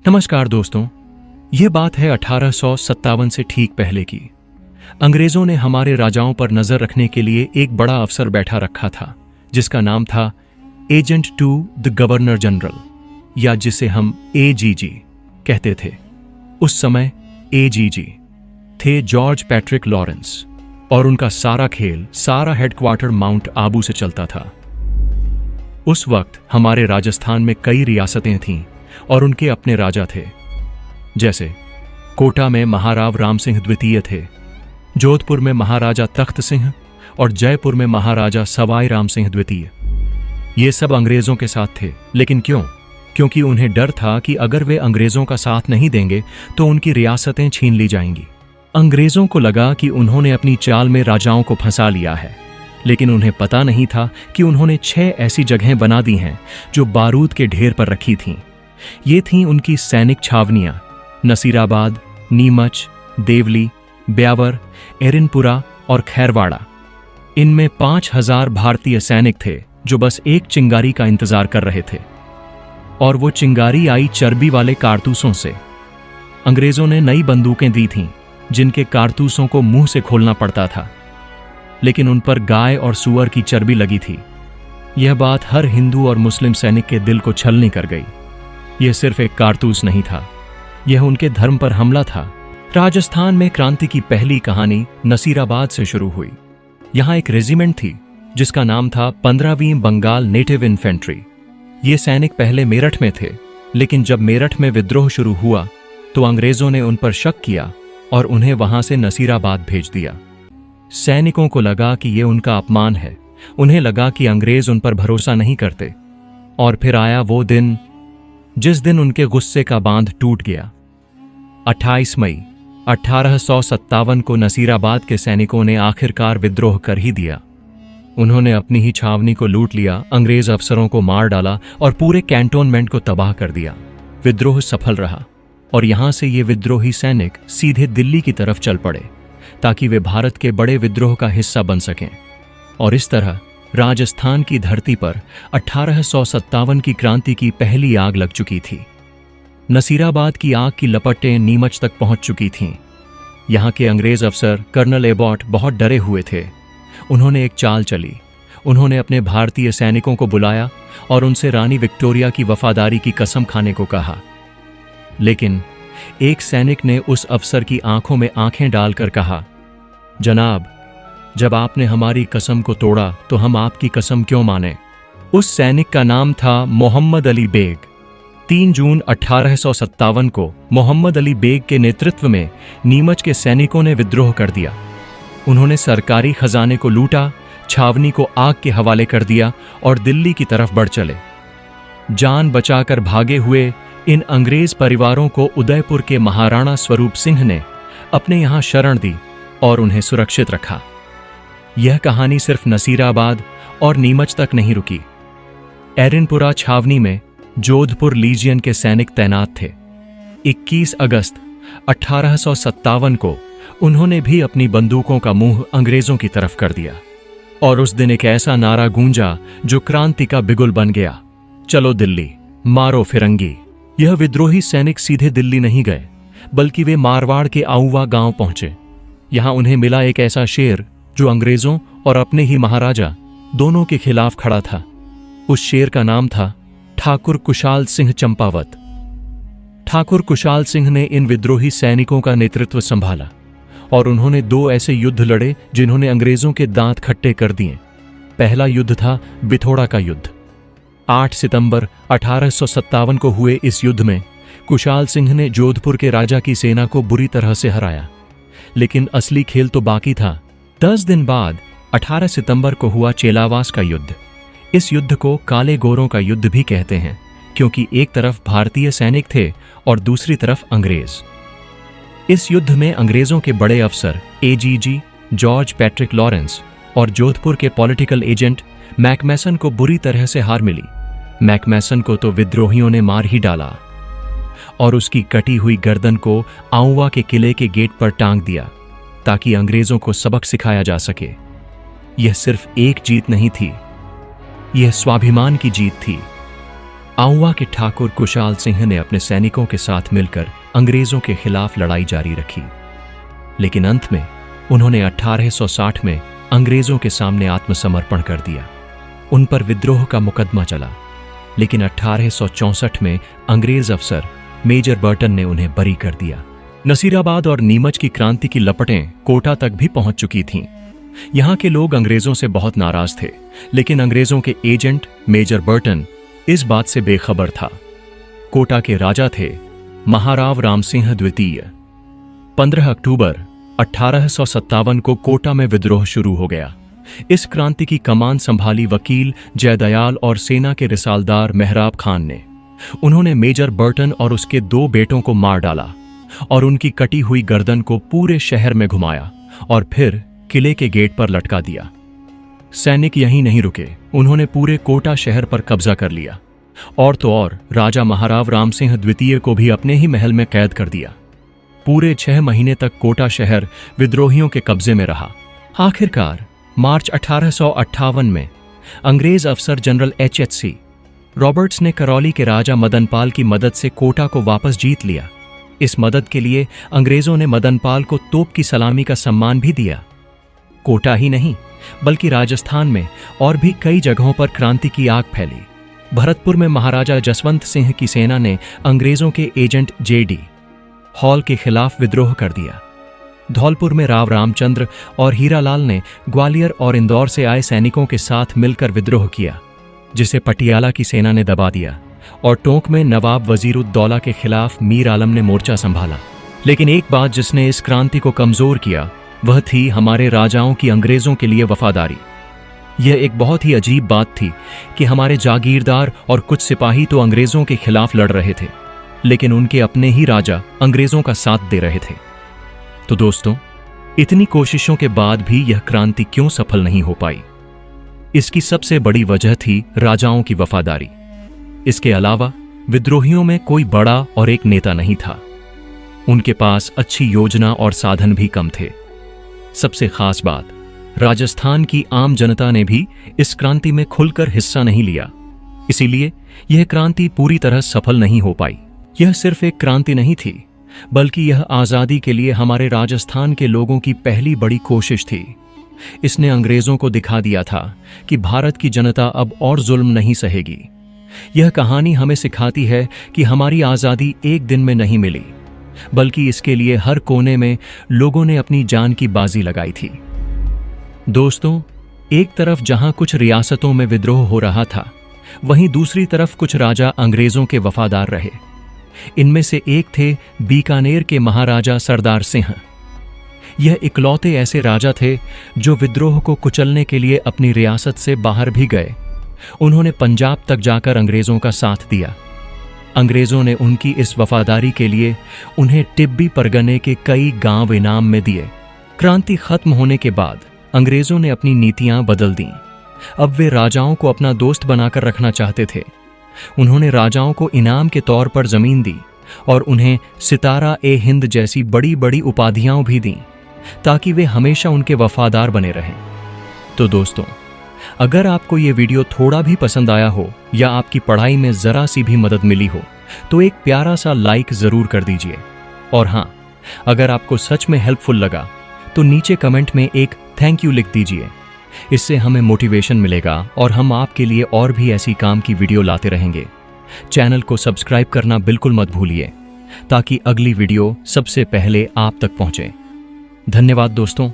नमस्कार दोस्तों, ये बात है 1857 से ठीक पहले की। अंग्रेजों ने हमारे राजाओं पर नजर रखने के लिए एक बड़ा अफसर बैठा रखा था जिसका नाम था agent to the governor general, या जिसे हम AGG कहते थे। उस समय AGG थे जॉर्ज पैट्रिक लॉरेंस, और उनका सारा खेल, सारा हेडक्वार्टर माउंट आबू से चलता था। उस वक्त हमारे राजस्थान में कई रियासतें थीं और उनके अपने राजा थे। जैसे कोटा में महाराव राम सिंह द्वितीय थे, जोधपुर में महाराजा तख्त सिंह और जयपुर में महाराजा सवाई राम सिंह द्वितीय। ये सब अंग्रेजों के साथ थे, लेकिन क्यों? क्योंकि उन्हें डर था कि अगर वे अंग्रेजों का साथ नहीं देंगे तो उनकी रियासतें छीन ली जाएंगी। अंग्रेजों को लगा कि उन्होंने अपनी चाल में राजाओं को फंसा लिया है, लेकिन उन्हें पता नहीं था कि उन्होंने 6 ऐसी जगहें बना दी हैं जो बारूद के ढेर पर रखी थीं। ये थीं उनकी सैनिक छावनियां: नसीराबाद, नीमच, देवली, ब्यावर, एरिनपुरा और खैरवाड़ा। इनमें 5000 भारतीय सैनिक थे जो बस एक चिंगारी का इंतजार कर रहे थे, और वो चिंगारी आई चर्बी वाले कारतूसों से। अंग्रेजों ने नई बंदूकें दी थीं जिनके कारतूसों को मुंह से खोलना पड़ता था, लेकिन उन पर गाय और सूअर की चर्बी लगी थी। यह बात हर हिंदू और मुस्लिम सैनिक के दिल को छलनी कर गई। यह सिर्फ एक कारतूस नहीं था, यह उनके धर्म पर हमला था। राजस्थान में क्रांति की पहली कहानी नसीराबाद से शुरू हुई। यहां एक रेजिमेंट थी जिसका नाम था 15वीं बंगाल नेटिव इन्फेंट्री। ये सैनिक पहले मेरठ में थे, लेकिन जब मेरठ में विद्रोह शुरू हुआ तो अंग्रेजों ने उन पर शक किया और उन्हें वहां से नसीराबाद भेज दिया। सैनिकों को लगा कि यह उनका अपमान है। उन्हें लगा कि अंग्रेज उन पर भरोसा नहीं करते। और फिर आया वो दिन जिस दिन उनके गुस्से का बांध टूट गया। 28 मई 1857 को नसीराबाद के सैनिकों ने आखिरकार विद्रोह कर ही दिया। उन्होंने अपनी ही छावनी को लूट लिया, अंग्रेज अफसरों को मार डाला और पूरे कैंटोनमेंट को तबाह कर दिया। विद्रोह सफल रहा और यहां से ये विद्रोही सैनिक सीधे दिल्ली की तरफ चल पड़े ताकि वे भारत के बड़े विद्रोह का हिस्सा बन सकें। और इस तरह राजस्थान की धरती पर 1857 की क्रांति की पहली आग लग चुकी थी। नसीराबाद की आग की लपटें नीमच तक पहुंच चुकी थीं। यहां के अंग्रेज अफसर कर्नल एबॉट बहुत डरे हुए थे। उन्होंने एक चाल चली। उन्होंने अपने भारतीय सैनिकों को बुलाया और उनसे रानी विक्टोरिया की वफादारी की कसम खाने को कहा। लेकिन एक सैनिक ने उस अफसर की आंखों में आंखें डालकर कहा, जनाब, जब आपने हमारी कसम को तोड़ा तो हम आपकी कसम क्यों माने? उस सैनिक का नाम था मोहम्मद अली बेग। 3 जून 1857 को मोहम्मद अली बेग के नेतृत्व में नीमच के सैनिकों ने विद्रोह कर दिया। उन्होंने सरकारी खजाने को लूटा, छावनी को आग के हवाले कर दिया और दिल्ली की तरफ बढ़ चले। जान बचाकर भागे हुए इन अंग्रेज परिवारों को उदयपुर के महाराणा स्वरूप सिंह ने अपने यहां शरण दी और उन्हें सुरक्षित रखा। यह कहानी सिर्फ नसीराबाद और नीमच तक नहीं रुकी। एरिनपुरा छावनी में जोधपुर लीजियन के सैनिक तैनात थे। 21 अगस्त 1857 को उन्होंने भी अपनी बंदूकों का मुंह अंग्रेजों की तरफ कर दिया, और उस दिन एक ऐसा नारा गूंजा जो क्रांति का बिगुल बन गया, चलो दिल्ली, मारो फिरंगी। यह विद्रोही सैनिक सीधे दिल्ली नहीं गए, बल्कि वे मारवाड़ के आऊवा गांव पहुंचे। यहां उन्हें मिला एक ऐसा शेर जो अंग्रेजों और अपने ही महाराजा दोनों के खिलाफ खड़ा था। उस शेर का नाम था ठाकुर कुशाल सिंह चंपावत। ठाकुर कुशाल सिंह ने इन विद्रोही सैनिकों का नेतृत्व संभाला और उन्होंने 2 ऐसे युद्ध लड़े जिन्होंने अंग्रेजों के दांत खट्टे कर दिए। पहला युद्ध था बिथोड़ा का युद्ध। 8 सितंबर 1857 को हुए इस युद्ध में कुशाल सिंह ने जोधपुर के राजा की सेना को बुरी तरह से हराया, लेकिन असली खेल तो बाकी था। 10 दिन बाद 18 सितंबर को हुआ चेलावास का युद्ध। इस युद्ध को काले गोरों का युद्ध भी कहते हैं, क्योंकि एक तरफ भारतीय सैनिक थे और दूसरी तरफ अंग्रेज। इस युद्ध में अंग्रेजों के बड़े अफसर AGG जॉर्ज पैट्रिक लॉरेंस और जोधपुर के पॉलिटिकल एजेंट मैकमेसन को बुरी तरह से हार मिली। मैकमेसन को तो विद्रोहियों ने मार ही डाला और उसकी कटी हुई गर्दन को आऊवा के किले के गेट पर टांग दिया ताकि अंग्रेजों को सबक सिखाया जा सके। यह सिर्फ एक जीत नहीं थी, यह स्वाभिमान की जीत थी। आउवा के ठाकुर कुशाल सिंह ने अपने सैनिकों के साथ मिलकर अंग्रेजों के खिलाफ लड़ाई जारी रखी, लेकिन अंत में उन्होंने 1860 में अंग्रेजों के सामने आत्मसमर्पण कर दिया। उन पर विद्रोह का मुकदमा चला, लेकिन 1864 में अंग्रेज अफसर मेजर बर्टन ने उन्हें बरी कर दिया। नसीराबाद और नीमच की क्रांति की लपटें कोटा तक भी पहुंच चुकी थीं। यहां के लोग अंग्रेजों से बहुत नाराज थे, लेकिन अंग्रेजों के एजेंट मेजर बर्टन इस बात से बेखबर था। कोटा के राजा थे महाराव रामसिंह द्वितीय। 15 अक्टूबर 1857 को कोटा में विद्रोह शुरू हो गया। इस क्रांति की कमान संभाली वकील जयदयाल और सेना के रिसालदार मेहराब खान ने। उन्होंने मेजर बर्टन और उसके 2 बेटों को मार डाला और उनकी कटी हुई गर्दन को पूरे शहर में घुमाया और फिर किले के गेट पर लटका दिया। सैनिक यहीं नहीं रुके, उन्होंने पूरे कोटा शहर पर कब्जा कर लिया और तो और राजा महाराव रामसिंह द्वितीय को भी अपने ही महल में कैद कर दिया। पूरे 6 महीने तक कोटा शहर विद्रोहियों के कब्जे में रहा। आखिरकार मार्च 1858 में अंग्रेज अफसर जनरल HHC रॉबर्ट्स ने करौली के राजा मदनपाल की मदद से कोटा को वापस जीत लिया। इस मदद के लिए अंग्रेजों ने मदनपाल को तोप की सलामी का सम्मान भी दिया। कोटा ही नहीं बल्कि राजस्थान में और भी कई जगहों पर क्रांति की आग फैली। भरतपुर में महाराजा जसवंत सिंह की सेना ने अंग्रेजों के एजेंट JD हॉल के खिलाफ विद्रोह कर दिया। धौलपुर में राव रामचंद्र और हीरालाल ने ग्वालियर और इंदौर से आए सैनिकों के साथ मिलकर विद्रोह किया, जिसे पटियाला की सेना ने दबा दिया। और टोंक में नवाब वजीरुद्दौला के खिलाफ मीर आलम ने मोर्चा संभाला। लेकिन एक बात जिसने इस क्रांति को कमजोर किया वह थी हमारे राजाओं की अंग्रेजों के लिए वफादारी। यह एक बहुत ही अजीब बात थी कि हमारे जागीरदार और कुछ सिपाही तो अंग्रेजों के खिलाफ लड़ रहे थे, लेकिन उनके अपने ही राजा अंग्रेजों का साथ दे रहे थे। तो दोस्तों, इतनी कोशिशों के बाद भी यह क्रांति क्यों सफल नहीं हो पाई? इसकी सबसे बड़ी वजह थी राजाओं की वफादारी। इसके अलावा विद्रोहियों में कोई बड़ा और एक नेता नहीं था। उनके पास अच्छी योजना और साधन भी कम थे। सबसे खास बात, राजस्थान की आम जनता ने भी इस क्रांति में खुलकर हिस्सा नहीं लिया। इसीलिए यह क्रांति पूरी तरह सफल नहीं हो पाई। यह सिर्फ एक क्रांति नहीं थी, बल्कि यह आजादी के लिए हमारे राजस्थान के लोगों की पहली बड़ी कोशिश थी। इसने अंग्रेजों को दिखा दिया था कि भारत की जनता अब और जुल्म नहीं सहेगी। यह कहानी हमें सिखाती है कि हमारी आजादी एक दिन में नहीं मिली, बल्कि इसके लिए हर कोने में लोगों ने अपनी जान की बाजी लगाई थी। दोस्तों, एक तरफ जहां कुछ रियासतों में विद्रोह हो रहा था, वहीं दूसरी तरफ कुछ राजा अंग्रेजों के वफादार रहे। इनमें से एक थे बीकानेर के महाराजा सरदार सिंह। यह इकलौते ऐसे राजा थे जो विद्रोह को कुचलने के लिए अपनी रियासत से बाहर भी गए। उन्होंने पंजाब तक जाकर अंग्रेजों का साथ दिया। अंग्रेजों ने उनकी इस वफादारी के लिए उन्हें टिब्बी परगने के कई गांव इनाम में दिए। क्रांति खत्म होने के बाद अंग्रेजों ने अपनी नीतियां बदल दीं। अब वे राजाओं को अपना दोस्त बनाकर रखना चाहते थे। उन्होंने राजाओं को इनाम के तौर पर जमीन दी और उन्हें सितारा ए हिंद जैसी बड़ी बड़ी उपाधियां भी दी, ताकि वे हमेशा उनके वफादार बने रहें। तो दोस्तों, अगर आपको ये वीडियो थोड़ा भी पसंद आया हो या आपकी पढ़ाई में जरा सी भी मदद मिली हो, तो एक प्यारा सा लाइक जरूर कर दीजिए। और हाँ, अगर आपको सच में हेल्पफुल लगा तो नीचे कमेंट में एक थैंक यू लिख दीजिए। इससे हमें मोटिवेशन मिलेगा और हम आपके लिए और भी ऐसी काम की वीडियो लाते रहेंगे। चैनल को सब्सक्राइब करना बिल्कुल मत भूलिए, ताकि अगली वीडियो सबसे पहले आप तक पहुंचे। धन्यवाद दोस्तों।